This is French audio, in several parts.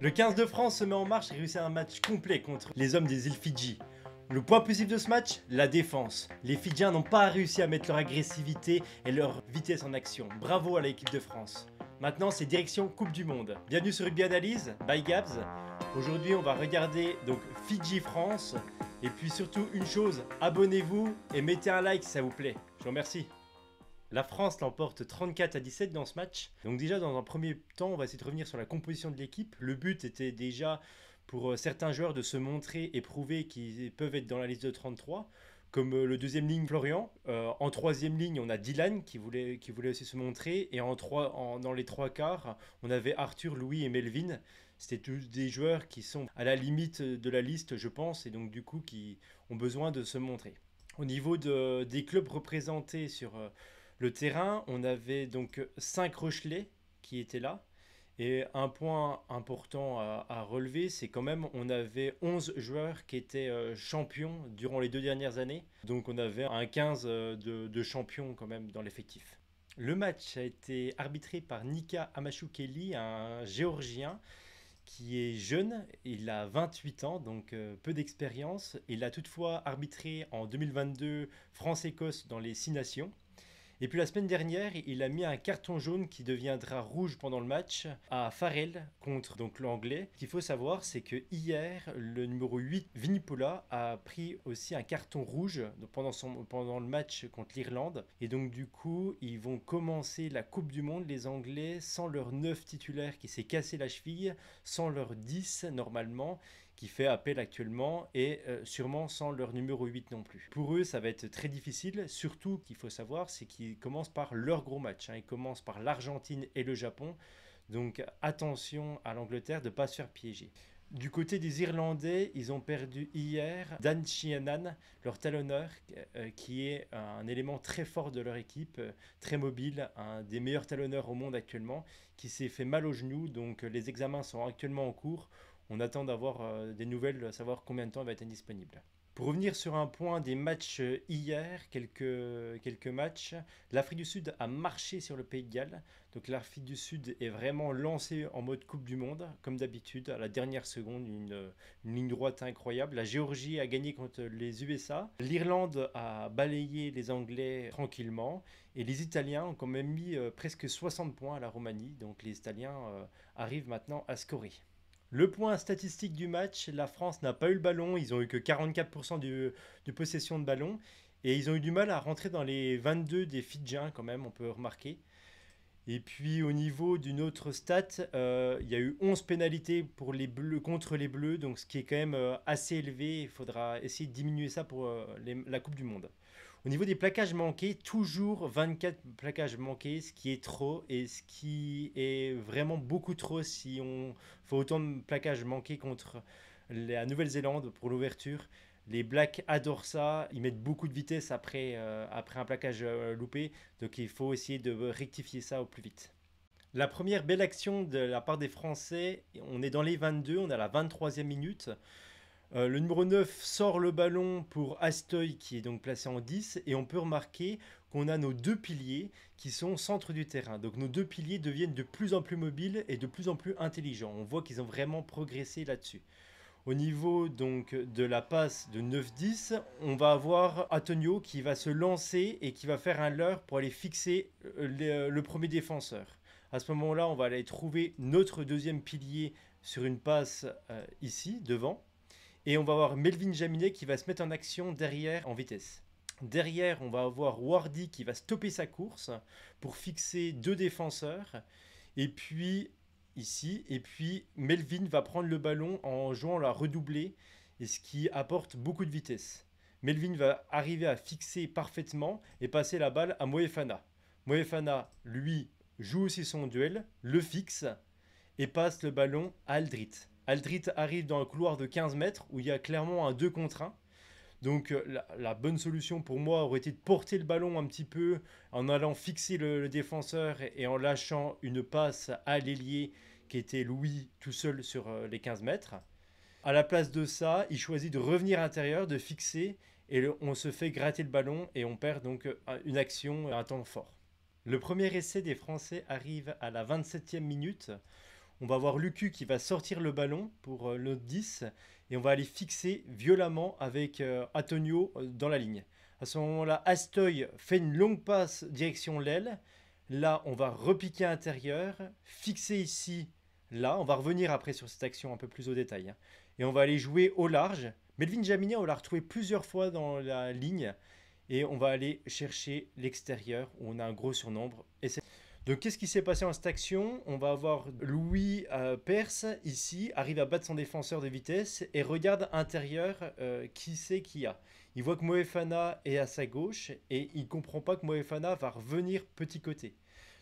Le 15 de France se met en marche et réussit un match complet contre les hommes des îles Fidji. Le point positif de ce match, la défense. Les Fidjiens n'ont pas réussi à mettre leur agressivité et leur vitesse en action. Bravo à l'équipe de France. Maintenant, c'est direction Coupe du Monde. Bienvenue sur Rugby Analyse, by Gabs. Aujourd'hui, on va regarder donc Fidji-France. Et puis surtout, une chose, abonnez-vous et mettez un like si ça vous plaît. Je vous remercie. La France l'emporte 34-17 dans ce match. Donc déjà, dans un premier temps, on va essayer de revenir sur la composition de l'équipe. Le but était déjà pour certains joueurs de se montrer et prouver qu'ils peuvent être dans la liste de 33. Comme le deuxième ligne, Florian. En troisième ligne, on a Dylan qui voulait aussi se montrer. Et dans les trois quarts, on avait Arthur, Louis et Melvin. C'était tous des joueurs qui sont à la limite de la liste, je pense, et donc du coup qui ont besoin de se montrer. Au niveau des clubs représentés sur le terrain, on avait donc 5 Rochelais qui étaient là. Et un point important à relever, c'est quand même on avait 11 joueurs qui étaient champions durant les 2 dernières années. Donc on avait un 15 de champions quand même dans l'effectif. Le match a été arbitré par Nika Amashukeli, un Géorgien qui est jeune, il a 28 ans, donc peu d'expérience. Il a toutefois arbitré en 2022 France-Écosse dans les 6 nations. Et puis la semaine dernière, il a mis un carton jaune qui deviendra rouge pendant le match à Farrell contre donc l'anglais. Ce qu'il faut savoir, c'est que hier, le numéro 8, Vinipola, a pris aussi un carton rouge pendant le match contre l'Irlande. Et donc du coup, ils vont commencer la Coupe du Monde, les Anglais, sans leur 9 titulaire qui s'est cassé la cheville, sans leur 10 normalement, qui fait appel actuellement, et sûrement sans leur numéro 8 non plus. Pour eux, ça va être très difficile, surtout qu'il faut savoir, c'est qu'ils commencent par leur gros match. Ils commencent par l'Argentine et le Japon, donc attention à l'Angleterre de ne pas se faire piéger. Du côté des Irlandais, ils ont perdu hier Dan Sheehan, leur talonneur, qui est un élément très fort de leur équipe, très mobile, un des meilleurs talonneurs au monde actuellement, qui s'est fait mal au genou, donc les examens sont actuellement en cours. On attend d'avoir des nouvelles, savoir combien de temps il va être indisponible. Pour revenir sur un point des matchs hier, quelques matchs, l'Afrique du Sud a marché sur le Pays de Galles. Donc l'Afrique du Sud est vraiment lancée en mode Coupe du Monde, comme d'habitude, à la dernière seconde, une ligne droite incroyable. La Géorgie a gagné contre les USA. L'Irlande a balayé les Anglais tranquillement. Et les Italiens ont quand même mis presque 60 points à la Roumanie. Donc les Italiens arrivent maintenant à scorer. Le point statistique du match, la France n'a pas eu le ballon, ils ont eu que 44% de possession de ballon et ils ont eu du mal à rentrer dans les 22 des Fidjiens quand même, on peut remarquer. Et puis au niveau d'une autre stat, il y a eu 11 pénalités pour les bleus, contre les bleus, donc ce qui est quand même assez élevé, il faudra essayer de diminuer ça pour la Coupe du Monde. Au niveau des plaquages manqués, toujours 24 plaquages manqués, ce qui est trop et ce qui est vraiment beaucoup trop si on fait autant de plaquages manqués contre la Nouvelle-Zélande pour l'ouverture. Les Blacks adorent ça, ils mettent beaucoup de vitesse après un plaquage loupé, donc il faut essayer de rectifier ça au plus vite. La première belle action de la part des Français, on est dans les 22, on est à la 23e minute. Le numéro 9 sort le ballon pour Astoy qui est donc placé en 10 et on peut remarquer qu'on a nos deux piliers qui sont au centre du terrain. Donc nos deux piliers deviennent de plus en plus mobiles et de plus en plus intelligents. On voit qu'ils ont vraiment progressé là-dessus. Au niveau donc de la passe de 9-10, on va avoir Antonio qui va se lancer et qui va faire un leurre pour aller fixer le premier défenseur. À ce moment-là, on va aller trouver notre deuxième pilier sur une passe ici, devant. Et on va avoir Melvin Jaminet qui va se mettre en action derrière en vitesse. Derrière, on va avoir Wardy qui va stopper sa course pour fixer deux défenseurs. Et puis ici, et puis Melvin va prendre le ballon en jouant la redoublée, et ce qui apporte beaucoup de vitesse. Melvin va arriver à fixer parfaitement et passer la balle à Moefana. Moefana, lui, joue aussi son duel, le fixe et passe le ballon à Aldrit. Aldrit arrive dans un couloir de 15 mètres où il y a clairement un 2 contre 1. Donc la bonne solution pour moi aurait été de porter le ballon un petit peu en allant fixer le défenseur et en lâchant une passe à l'ailier qui était Louis tout seul sur les 15 mètres. À la place de ça, il choisit de revenir à l'intérieur, de fixer et on se fait gratter le ballon et on perd donc une action, un temps fort. Le premier essai des Français arrive à la 27e minute. On va avoir Lucu qui va sortir le ballon pour le 10 et on va aller fixer violemment avec Antonio dans la ligne. À ce moment-là, Astoy fait une longue passe direction l'aile. Là, on va repiquer à l'intérieur, fixer ici, là. On va revenir après sur cette action un peu plus au détail, hein. Et on va aller jouer au large. Melvin Jaminet, on l'a retrouvé plusieurs fois dans la ligne. Et on va aller chercher l'extérieur où on a un gros surnombre. Donc qu'est-ce qui s'est passé dans cette action? On va avoir Louis Perse ici, arrive à battre son défenseur de vitesse et regarde intérieur qui c'est qu'il y a. Il voit que Moefana est à sa gauche et il comprend pas que Moefana va revenir petit côté.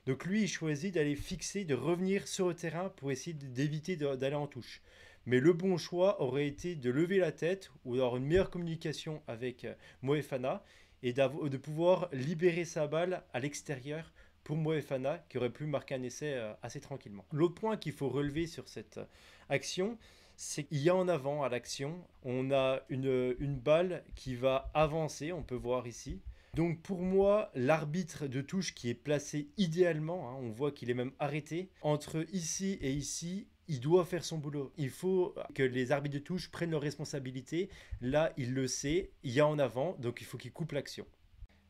Donc lui il choisit d'aller fixer, de revenir sur le terrain pour essayer d'éviter d'aller en touche. Mais le bon choix aurait été de lever la tête ou d'avoir une meilleure communication avec Moefana et de pouvoir libérer sa balle à l'extérieur pour Moefana qui aurait pu marquer un essai assez tranquillement. L'autre point qu'il faut relever sur cette action, c'est qu'il y a en avant à l'action, on a une balle qui va avancer, on peut voir ici. Donc pour moi, l'arbitre de touche qui est placé idéalement, hein, on voit qu'il est même arrêté, entre ici et ici, il doit faire son boulot. Il faut que les arbitres de touche prennent leurs responsabilités. Là, il le sait, il y a en avant, donc il faut qu'il coupe l'action.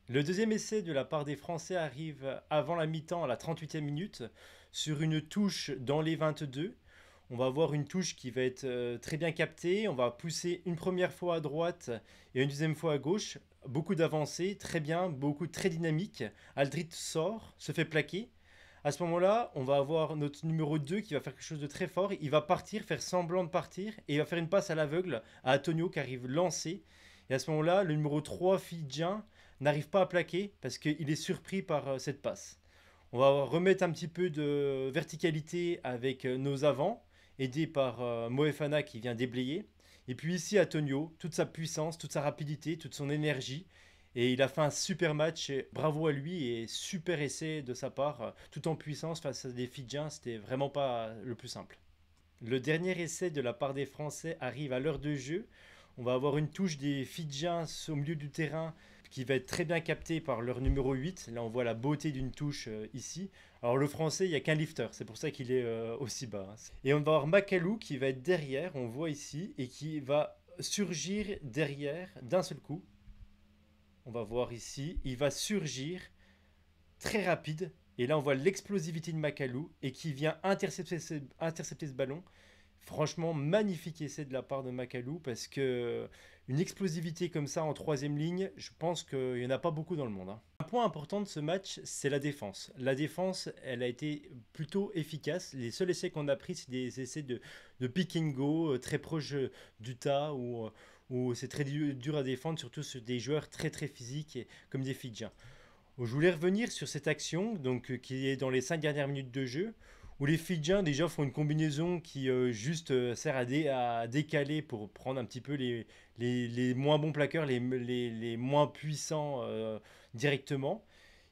Le deuxième essai de la part des Français arrive avant la mi-temps à la 38e minute sur une touche dans les 22. On va avoir une touche qui va être très bien captée. On va pousser une première fois à droite et une deuxième fois à gauche. Beaucoup d'avancées, très bien, beaucoup très dynamique. Aldrit sort, se fait plaquer. À ce moment-là, on va avoir notre numéro 2 qui va faire quelque chose de très fort. Il va partir, faire semblant de partir et il va faire une passe à l'aveugle à Antonio qui arrive lancé. Et à ce moment-là, le numéro 3 fidjien n'arrive pas à plaquer parce qu'il est surpris par cette passe. On va remettre un petit peu de verticalité avec nos avants, aidé par Moefana qui vient déblayer. Et puis ici, Antonio, toute sa puissance, toute sa rapidité, toute son énergie. Et il a fait un super match, et bravo à lui et super essai de sa part, tout en puissance face à des Fidjiens, c'était vraiment pas le plus simple. Le dernier essai de la part des Français arrive à l'heure de jeu. On va avoir une touche des Fidjiens au milieu du terrain qui va être très bien captée par leur numéro 8. Là, on voit la beauté d'une touche ici. Alors, le français, il n'y a qu'un lifter, c'est pour ça qu'il est aussi bas, hein. Et on va avoir Macalou qui va être derrière, on voit ici, et qui va surgir derrière d'un seul coup. On va voir ici, il va surgir très rapide. Et là, on voit l'explosivité de Macalou et qui vient intercepter ce ballon. Franchement, magnifique essai de la part de Macalou parce que une explosivité comme ça en troisième ligne, je pense qu'il n'y en a pas beaucoup dans le monde, hein. Un point important de ce match, c'est la défense. La défense, elle a été plutôt efficace. Les seuls essais qu'on a pris, c'est des essais de pick and go, très proche du tas, où c'est très dur à défendre, surtout sur des joueurs très très physiques comme des Fidjiens. Je voulais revenir sur cette action donc, qui est dans les 5 dernières minutes de jeu, où les Fidjiens déjà font une combinaison qui sert à décaler pour prendre un petit peu les moins bons plaqueurs, les moins puissants directement.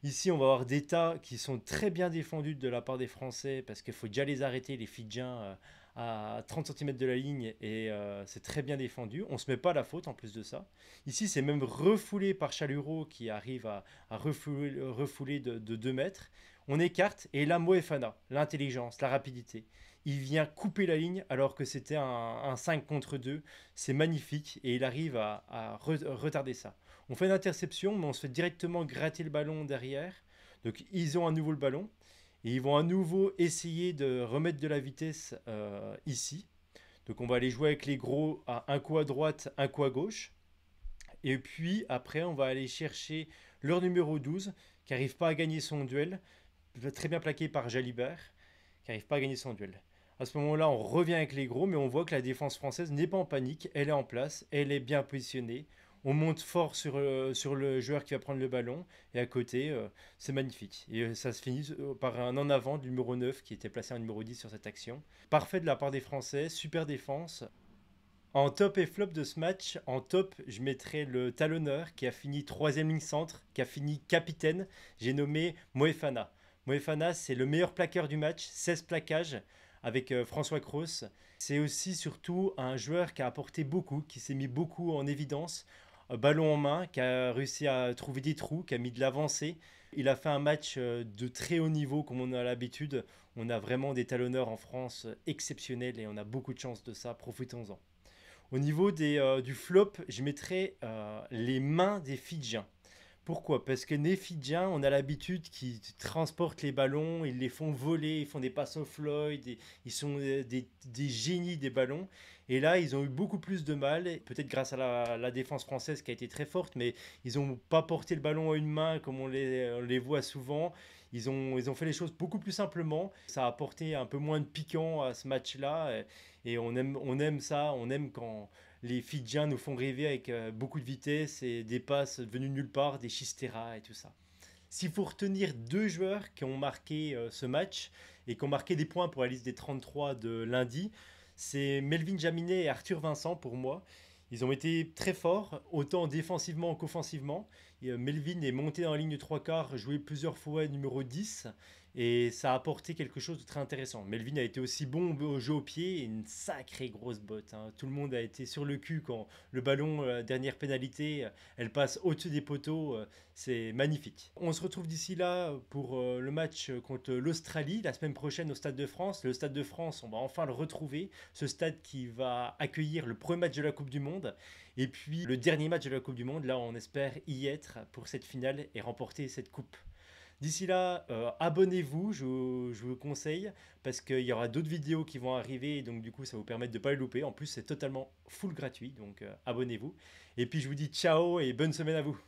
Ici, on va avoir des tas qui sont très bien défendus de la part des Français parce qu'il faut déjà les arrêter, les Fidjiens, à 30 cm de la ligne et c'est très bien défendu. On ne se met pas à la faute en plus de ça. Ici, c'est même refoulé par Chaluro qui arrive à refouler de 2 mètres. On écarte et là, Moefana, l'intelligence, la rapidité. Il vient couper la ligne alors que c'était un 5 contre 2. C'est magnifique et il arrive à retarder ça. On fait une interception, mais on se fait directement gratter le ballon derrière. Donc ils ont à nouveau le ballon. Et ils vont à nouveau essayer de remettre de la vitesse ici. Donc on va aller jouer avec les gros à un coup à droite, un coup à gauche. Et puis après, on va aller chercher leur numéro 12 qui n'arrive pas à gagner son duel. Très bien plaqué par Jalibert, qui n'arrive pas à gagner son duel. À ce moment-là, on revient avec les gros, mais on voit que la défense française n'est pas en panique. Elle est en place, elle est bien positionnée. On monte fort sur le joueur qui va prendre le ballon. Et à côté, c'est magnifique. Et ça se finit par un en avant du numéro 9 qui était placé en numéro 10 sur cette action. Parfait de la part des Français, super défense. En top et flop de ce match, en top, je mettrai le talonneur qui a fini 3e ligne centre, qui a fini capitaine. J'ai nommé Moefana. Moefana, c'est le meilleur plaqueur du match, 16 plaquages avec François Cros. C'est aussi surtout un joueur qui a apporté beaucoup, qui s'est mis beaucoup en évidence, ballon en main, qui a réussi à trouver des trous, qui a mis de l'avancée. Il a fait un match de très haut niveau comme on a l'habitude. On a vraiment des talonneurs en France exceptionnels et on a beaucoup de chance de ça, profitons-en. Au niveau du flop, je mettrais les mains des Fidjiens. Pourquoi? Parce que les Fidjiens, on a l'habitude qu'ils transportent les ballons, ils les font voler, ils font des passes au Floyd, ils sont des génies des ballons. Et là, ils ont eu beaucoup plus de mal, peut-être grâce à la défense française qui a été très forte, mais ils n'ont pas porté le ballon à une main comme on les voit souvent. Ils ont fait les choses beaucoup plus simplement. Ça a apporté un peu moins de piquant à ce match-là. Et on aime ça, on aime quand les Fidjiens nous font rêver avec beaucoup de vitesse et des passes venues de nulle part, des Chistera et tout ça. S'il faut retenir deux joueurs qui ont marqué ce match et qui ont marqué des points pour la liste des 33 de lundi, c'est Melvin Jaminet et Arthur Vincent pour moi. Ils ont été très forts, autant défensivement qu'offensivement. Melvin est monté dans la ligne de trois quarts, joué plusieurs fois numéro 10, et ça a apporté quelque chose de très intéressant. Melvin a été aussi bon au jeu au pied et une sacrée grosse botte, hein. Tout le monde a été sur le cul quand le ballon, dernière pénalité, elle passe au-dessus des poteaux. C'est magnifique. On se retrouve d'ici là pour le match contre l'Australie la semaine prochaine au Stade de France. Le Stade de France, on va enfin le retrouver. Ce stade qui va accueillir le premier match de la Coupe du Monde. Et puis le dernier match de la Coupe du Monde, là on espère y être pour cette finale et remporter cette coupe. D'ici là, abonnez-vous, je vous conseille, parce qu'il y aura d'autres vidéos qui vont arriver, et donc du coup ça va vous permettre de ne pas les louper. En plus c'est totalement full gratuit, donc abonnez-vous. Et puis je vous dis ciao et bonne semaine à vous.